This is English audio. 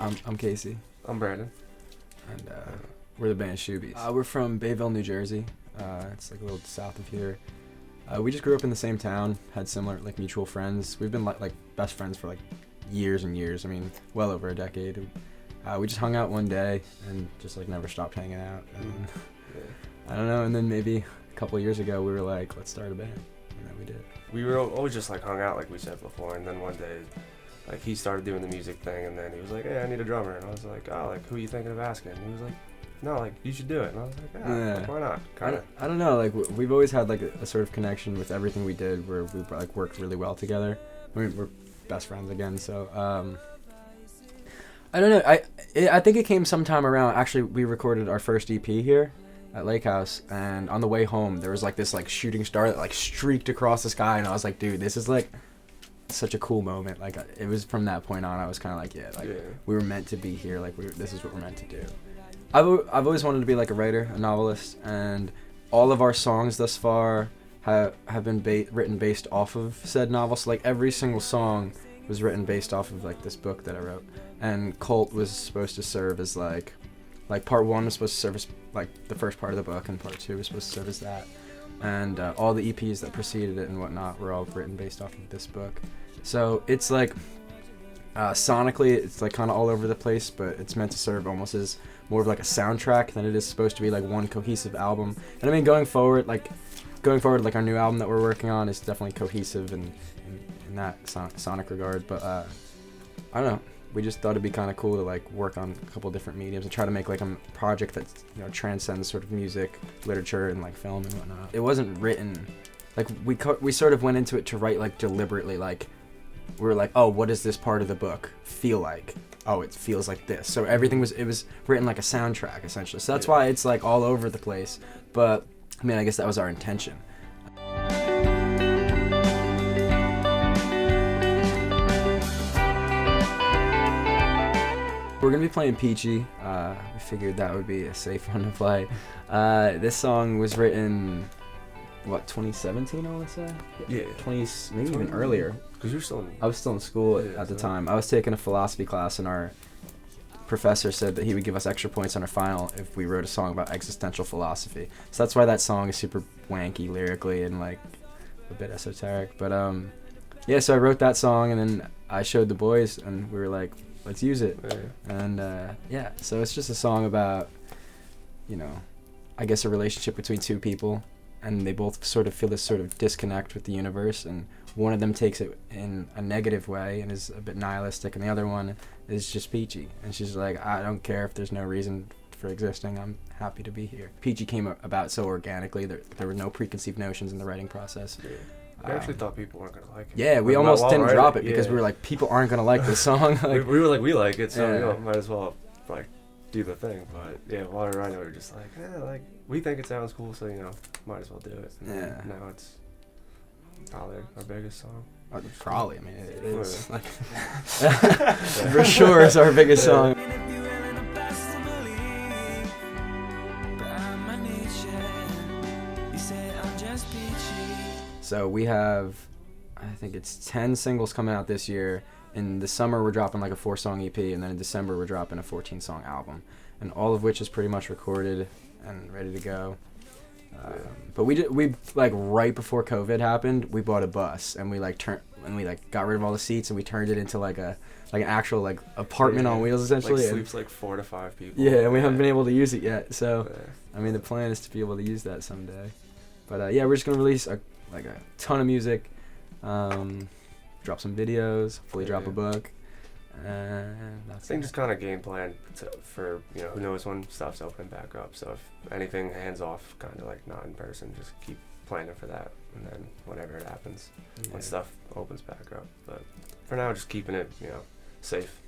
I'm Casey. I'm Brandon. And we're the band Shoobies. We're from Bayville, New Jersey. It's like a little south of here. We just grew up in the same town, had similar like mutual friends. We've been like best friends for like years and years. I mean, well over a decade. We just hung out one day and just like never stopped hanging out. And, I don't know. And then maybe a couple of years ago we were like, let's start a band, and then we did. We were always just like hung out like we said before, and then one day, like he started doing the music thing, and then he was like, hey, I need a drummer, and I was like, oh, like who are you thinking of asking? And he was like, no, like you should do it, and I was like, yeah. Like, why not? Kind of. I don't know. Like we've always had like a sort of connection with everything we did, where we like worked really well together. I mean, we're best friends again, so I don't know. I think it came sometime around. Actually, we recorded our first EP here at Lakehouse, and on the way home there was like this like shooting star that like streaked across the sky, and I was like, dude, this is like such a cool moment. Like it was from that point on I was kind of like, we were meant to be here. Like this is what we're meant to do. I've always wanted to be like a writer, a novelist, and all of our songs thus far have been written based off of said novel. So like every single song was written based off of like this book that I wrote, and Cult was supposed to serve as like part one was supposed to serve as like the first part of the book, and part two was supposed to serve as that, and all the EPs that preceded it and whatnot were all written based off of this book. So it's like sonically it's like kind of all over the place, but it's meant to serve almost as more of like a soundtrack than it is supposed to be like one cohesive album. And I mean going forward like our new album that we're working on is definitely cohesive in that sonic regard, but I don't know, we just thought it'd be kind of cool to like work on a couple different mediums and try to make like a project that, you know, transcends sort of music, literature, and like film and whatnot. It wasn't written like we sort of went into it to write like deliberately, like we were like, oh, what does this part of the book feel like? Oh, it feels like this. So everything was written like a soundtrack essentially. So that's why it's like all over the place. But I mean, I guess that was our intention. We're gonna be playing Peachy. We figured that would be a safe one to play. This song was written, what, 2017? I want to say. Yeah. 20, maybe even earlier. Because I was still in school at the time. I was taking a philosophy class, and our professor said that he would give us extra points on our final if we wrote a song about existential philosophy. So that's why that song is super wanky lyrically and like a bit esoteric. But yeah. So I wrote that song, and then I showed the boys, and we were like, let's use it. And so it's just a song about, you know, I guess a relationship between two people, and they both sort of feel this sort of disconnect with the universe, and one of them takes it in a negative way and is a bit nihilistic, and the other one is just peachy, and she's like, I don't care if there's no reason for existing, I'm happy to be here. Peachy came about so organically, there were no preconceived notions in the writing process. I actually thought people weren't going to like it. Yeah, we almost didn't drop it because we were like, people aren't going to like this song. Like, we were like, we like it, so you know, might as well like do the thing. But yeah, while we were writing it, we were just like, like we think it sounds cool, so you know, might as well do it. And now it's probably our biggest song. Probably, I mean, it is. Like, for sure, it's our biggest song. So we have, I think it's 10 singles coming out this year. In the summer, we're dropping like a 4-song EP, and then in December, we're dropping a 14-song album, and all of which is pretty much recorded and ready to go. But we like right before COVID happened, we bought a bus, and we got rid of all the seats, and we turned it into like an actual like apartment on wheels essentially. Like sleeps like 4 to 5 people. Yeah, and we haven't been able to use it yet. So I mean, the plan is to be able to use that someday. But yeah, we're just gonna release a ton of music, drop some videos, hopefully drop a book, and that's I think just kind of game plan for, you know, who knows when stuff's opening back up. So if anything hands off, kind of like not in person, just keep planning for that, and then whenever it happens, when stuff opens back up. But for now, just keeping it, you know, safe.